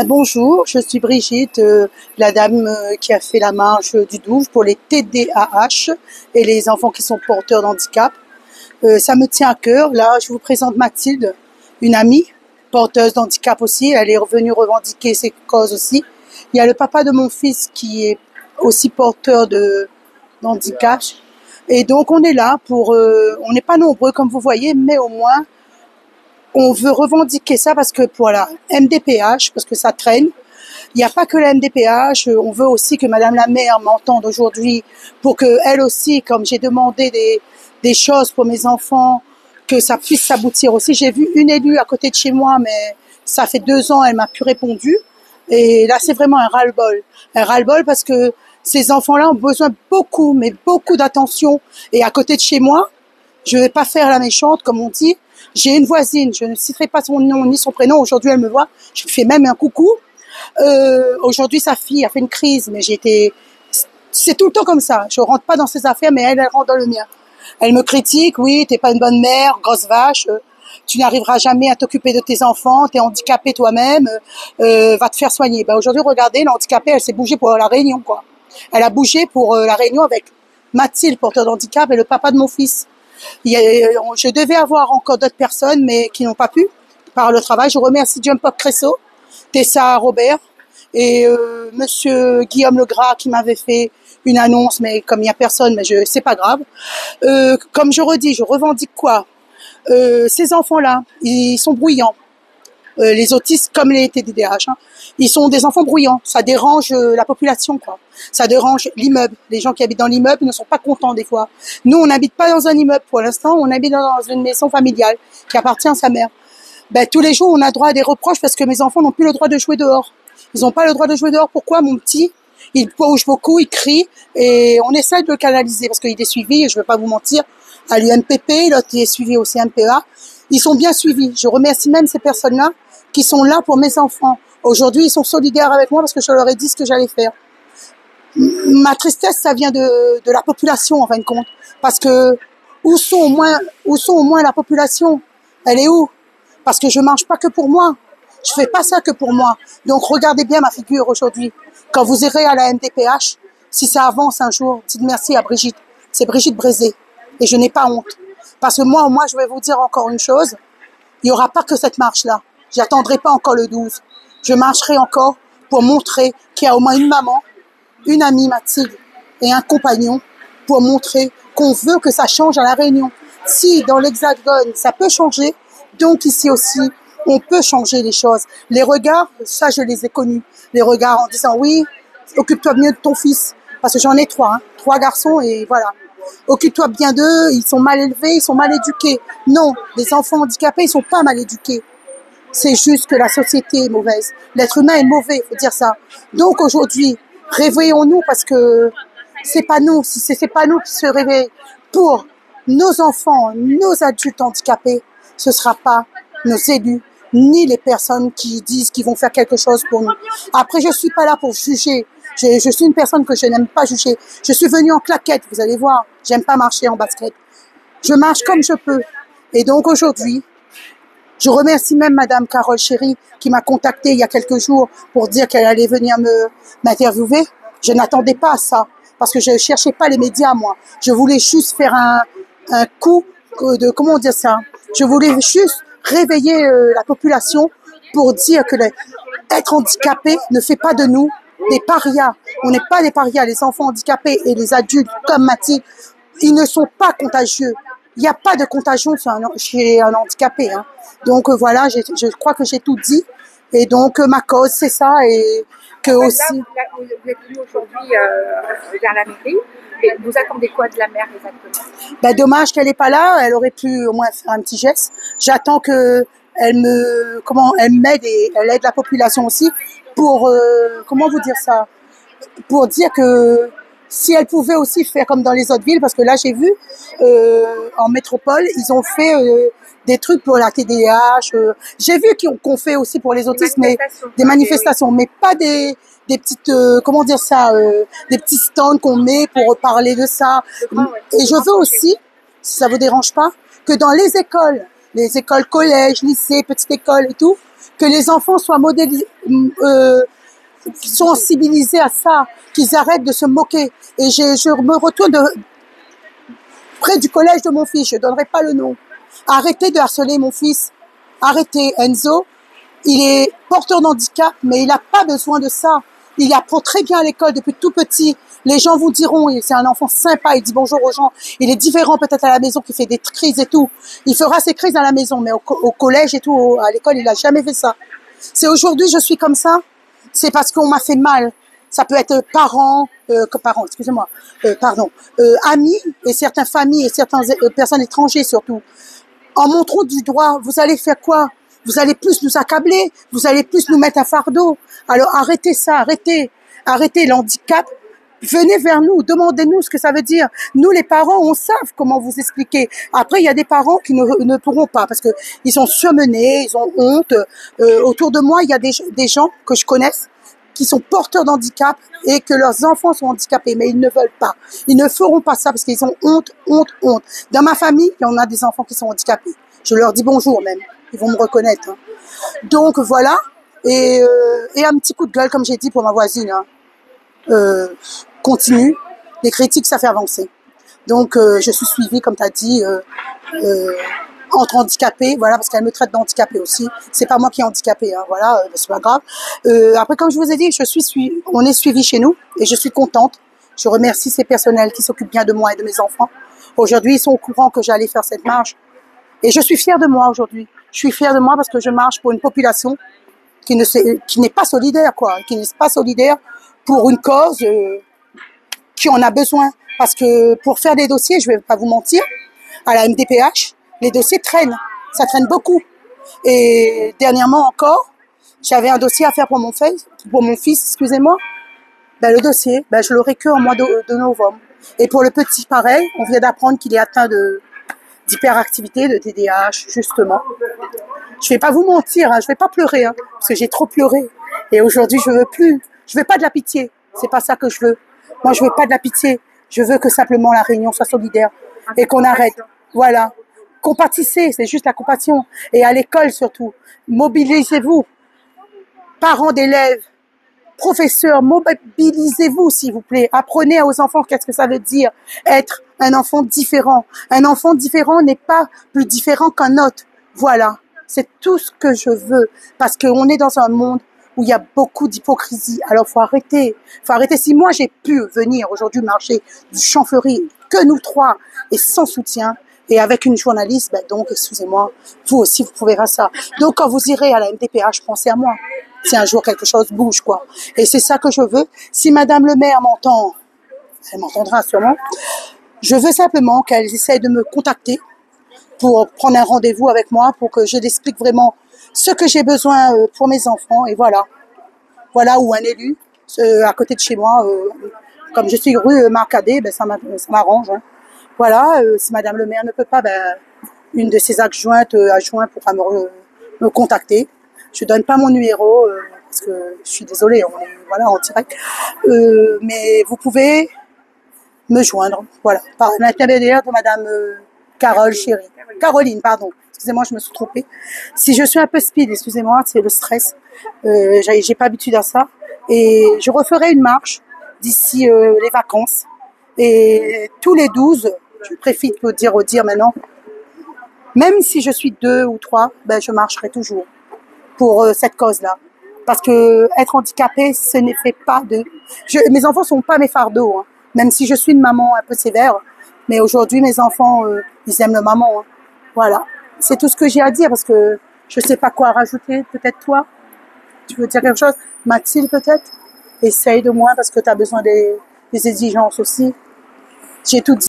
Bonjour, je suis Brigitte, la dame qui a fait la marche du Douve pour les TDAH et les enfants qui sont porteurs d'handicap. Ça me tient à cœur. Là, je vous présente Mathilde, une amie porteuse d'handicap aussi. Elle est revenue revendiquer ses causes aussi. Il y a le papa de mon fils qui est aussi porteur d'handicap. Et donc, on est là pour... on n'est pas nombreux, comme vous voyez, mais au moins... On veut revendiquer ça parce que pour la MDPH, parce que ça traîne. Il n'y a pas que la MDPH, on veut aussi que Madame la maire m'entende aujourd'hui pour que elle aussi, comme j'ai demandé des choses pour mes enfants, que ça puisse s'aboutir aussi. J'ai vu une élue à côté de chez moi, mais ça fait 2 ans, elle m'a plus répondu. Et là, c'est vraiment un ras-le-bol. Un ras-le-bol parce que ces enfants-là ont besoin beaucoup, mais beaucoup d'attention. Et à côté de chez moi, je vais pas faire la méchante, comme on dit. J'ai une voisine, je ne citerai pas son nom ni son prénom. Aujourd'hui, elle me voit. Je lui fais même un coucou. Aujourd'hui, sa fille a fait une crise, mais c'est tout le temps comme ça. Je rentre pas dans ses affaires, mais elle rentre dans le mien. Elle me critique. Oui, t'es pas une bonne mère, grosse vache. Tu n'arriveras jamais à t'occuper de tes enfants. T'es handicapée toi-même. Va te faire soigner. Aujourd'hui, regardez, l'handicapée, elle s'est bougée pour la réunion, quoi. Elle a bougé pour la réunion avec Mathilde, porteur d'handicap, et le papa de mon fils. Je devais avoir encore d'autres personnes, mais qui n'ont pas pu par le travail. Je remercie Jump Up Cresso, Tessa Robert et Monsieur Guillaume Legras qui m'avait fait une annonce, mais comme il n'y a personne, mais c'est pas grave. Comme je redis, je revendique quoi? Ces enfants-là, ils sont bruyants. Les autistes comme les TDAH, hein. Ils sont des enfants bruyants. Ça dérange la population, quoi. Ça dérange l'immeuble. Les gens qui habitent dans l'immeuble ne sont pas contents des fois. Nous, on n'habite pas dans un immeuble pour l'instant. On habite dans une maison familiale qui appartient à sa mère. Tous les jours, on a droit à des reproches parce que mes enfants n'ont plus le droit de jouer dehors. Ils n'ont pas le droit de jouer dehors. Pourquoi, mon petit? Il bouge beaucoup, il crie et on essaie de le canaliser parce qu'il est suivi, et je ne vais pas vous mentir, à l'UMPP, l'autre est suivi au CMPA. Ils sont bien suivis. Je remercie même ces personnes-là qui sont là pour mes enfants. Aujourd'hui, ils sont solidaires avec moi parce que je leur ai dit ce que j'allais faire. Ma tristesse, ça vient de la population, en fin de compte. Parce que, où sont au moins la population? Elle est où? Parce que je mange pas que pour moi. Je fais pas ça que pour moi. Donc, regardez bien ma figure aujourd'hui. Quand vous irez à la MDPH, si ça avance un jour, dites merci à Brigitte. C'est Brigitte Brézé. Et je n'ai pas honte. Parce que moi, je vais vous dire encore une chose. Il y aura pas que cette marche-là. J'attendrai pas encore le 12. Je marcherai encore pour montrer qu'il y a au moins une maman, une amie Mathilde et un compagnon pour montrer qu'on veut que ça change à La Réunion. Si dans l'Hexagone, ça peut changer, donc ici aussi, on peut changer les choses. Les regards, ça je les ai connus. Les regards en disant oui, occupe-toi mieux de ton fils. Parce que j'en ai 3, hein, 3 garçons et voilà. Occupe-toi bien d'eux, ils sont mal élevés, ils sont mal éduqués. Non, les enfants handicapés, ils sont pas mal éduqués. C'est juste que la société est mauvaise. L'être humain est mauvais, faut dire ça. Donc aujourd'hui, réveillons-nous parce que c'est pas nous qui se réveillons pour nos enfants, nos adultes handicapés. Ce sera pas nos élus, ni les personnes qui disent qu'ils vont faire quelque chose pour nous. Après, je suis pas là pour juger. Je suis une personne que je n'aime pas juger. Je suis venue en claquette, vous allez voir. J'aime pas marcher en basket. Je marche comme je peux. Et donc aujourd'hui, je remercie même Madame Carole Chéry qui m'a contactée il y a quelques jours pour dire qu'elle allait venir m'interviewer. Je n'attendais pas à ça parce que je ne cherchais pas les médias, moi. Je voulais juste faire un coup de, comment dire ça? Je voulais juste réveiller la population pour dire que être handicapé ne fait pas de nous des parias. On n'est pas des parias. Les enfants handicapés et les adultes comme Mathilde, ils ne sont pas contagieux. Il n'y a pas de contagion chez un handicapé, hein. Donc voilà, je crois que j'ai tout dit. Et donc ma cause, c'est ça. Et que là, aussi. vous êtes venu aujourd'hui vers la mairie. Et vous attendez quoi de la maire exactement? Dommage qu'elle n'est pas là. Elle aurait pu au moins faire un petit geste. J'attends que elle m'aide et elle aide la population aussi pour comment vous dire ça? Pour dire que si elle pouvait aussi faire comme dans les autres villes, parce que là j'ai vu en métropole, ils ont fait des trucs pour la TDAH. J'ai vu qu'on fait aussi pour les autistes, mais des manifestations, mais pas des petites comment dire ça, des petits stands qu'on met pour parler de ça. Et je veux aussi, si ça vous dérange pas, que dans les écoles collèges, lycées, petites écoles et tout, que les enfants soient sensibilisés à ça, qu'ils arrêtent de se moquer. Et je me retourne près du collège de mon fils, je donnerai pas le nom. Arrêtez de harceler mon fils. Arrêtez, Enzo. Il est porteur d'handicap, mais il n'a pas besoin de ça. Il apprend très bien à l'école depuis tout petit. Les gens vous diront, c'est un enfant sympa, il dit bonjour aux gens. Il est différent peut-être à la maison, qui fait des crises et tout. Il fera ses crises à la maison, mais au collège et tout, à l'école, il n'a jamais fait ça. C'est aujourd'hui, je suis comme ça, c'est parce qu'on m'a fait mal. Ça peut être amis et certaines familles et certaines personnes étrangères surtout. En montrant du doigt, vous allez faire quoi? Vous allez plus nous accabler, vous allez plus nous mettre un fardeau. Alors arrêtez ça, arrêtez l'handicap. Venez vers nous, demandez-nous ce que ça veut dire. Nous, les parents, on sait comment vous expliquer. Après, il y a des parents qui ne pourront pas parce que ils sont surmenés, ils ont honte. Autour de moi, il y a des gens que je connais qui sont porteurs d'handicap et que leurs enfants sont handicapés, mais ils ne veulent pas. Ils ne feront pas ça parce qu'ils ont honte. Dans ma famille, il y en a des enfants qui sont handicapés. Je leur dis bonjour même. Ils vont me reconnaître. Hein. Donc voilà. Et un petit coup de gueule, comme j'ai dit pour ma voisine. Hein. Continue. Les critiques, ça fait avancer. Donc je suis suivie, comme tu as dit, entre handicapés, voilà, parce qu'elle me traite d'handicapée aussi. C'est pas moi qui est handicapée, hein, voilà, c'est pas grave. Après, comme je vous ai dit, on est suivi chez nous et je suis contente. Je remercie ces personnels qui s'occupent bien de moi et de mes enfants. Aujourd'hui, ils sont au courant que j'allais faire cette marche et je suis fière de moi aujourd'hui. Je suis fière de moi parce que je marche pour une population qui n'est pas solidaire, quoi, qui n'est pas solidaire pour une cause qui en a besoin. Parce que pour faire des dossiers, je vais pas vous mentir, à la MDPH, les dossiers traînent. Ça traîne beaucoup. Et dernièrement encore, j'avais un dossier à faire pour mon fils, excusez-moi. Ben, le dossier, ben, je l'aurai que en mois de novembre. Et pour le petit, pareil, on vient d'apprendre qu'il est atteint d'hyperactivité, de TDAH, justement. Je vais pas vous mentir, hein, je vais pas pleurer, hein, parce que j'ai trop pleuré. Et aujourd'hui, je veux plus. Je veux pas de la pitié. C'est pas ça que je veux. Moi, je veux pas de la pitié. Je veux que simplement la Réunion soit solidaire et qu'on arrête. Voilà. Compatissez, c'est juste la compassion. Et à l'école surtout, mobilisez-vous. Parents d'élèves, professeurs, mobilisez-vous s'il vous plaît. Apprenez aux enfants qu'est-ce que ça veut dire être un enfant différent. Un enfant différent n'est pas plus différent qu'un autre. Voilà. C'est tout ce que je veux. Parce qu'on est dans un monde où il y a beaucoup d'hypocrisie. Alors, faut arrêter. Si moi, j'ai pu venir aujourd'hui marcher du Champfleury, que nous trois, et sans soutien, et avec une journaliste, ben donc, excusez-moi, vous aussi, vous pouvez faire ça. Donc, quand vous irez à la MDPH, pensez à moi. Si un jour quelque chose bouge, quoi. Et c'est ça que je veux. Si Madame le maire m'entend, elle m'entendra sûrement, je veux simplement qu'elle essaie de me contacter pour prendre un rendez-vous avec moi, pour que je l'explique vraiment ce que j'ai besoin pour mes enfants. Et voilà. Voilà, ou un élu, à côté de chez moi, comme je suis rue Marcadet, ben ça m'arrange. Hein. Voilà, si Madame le maire ne peut pas, ben, une de ses adjoints pourra me contacter. Je donne pas mon numéro, parce que je suis désolée, on est voilà, en direct. Mais vous pouvez me joindre, voilà, par l'intermédiaire de Madame Caroline, pardon. Excusez-moi, je me suis trompée. Si je suis un peu speed, excusez-moi, c'est le stress. J'ai pas habitude à ça. Et je referai une marche d'ici les vacances. Et tous les 12, je préfère dire maintenant, même si je suis 2 ou 3, ben je marcherai toujours pour cette cause-là. Parce que être handicapé, ce n'est fait pas de... mes enfants sont pas mes fardeaux, hein. Même si je suis une maman un peu sévère. Mais aujourd'hui, mes enfants, ils aiment le maman. Hein. Voilà. C'est tout ce que j'ai à dire parce que je sais pas quoi rajouter. Peut-être toi, tu veux dire quelque chose? Mathilde, peut-être? Essaye de moi parce que tu as besoin des exigences aussi. J'ai tout dit.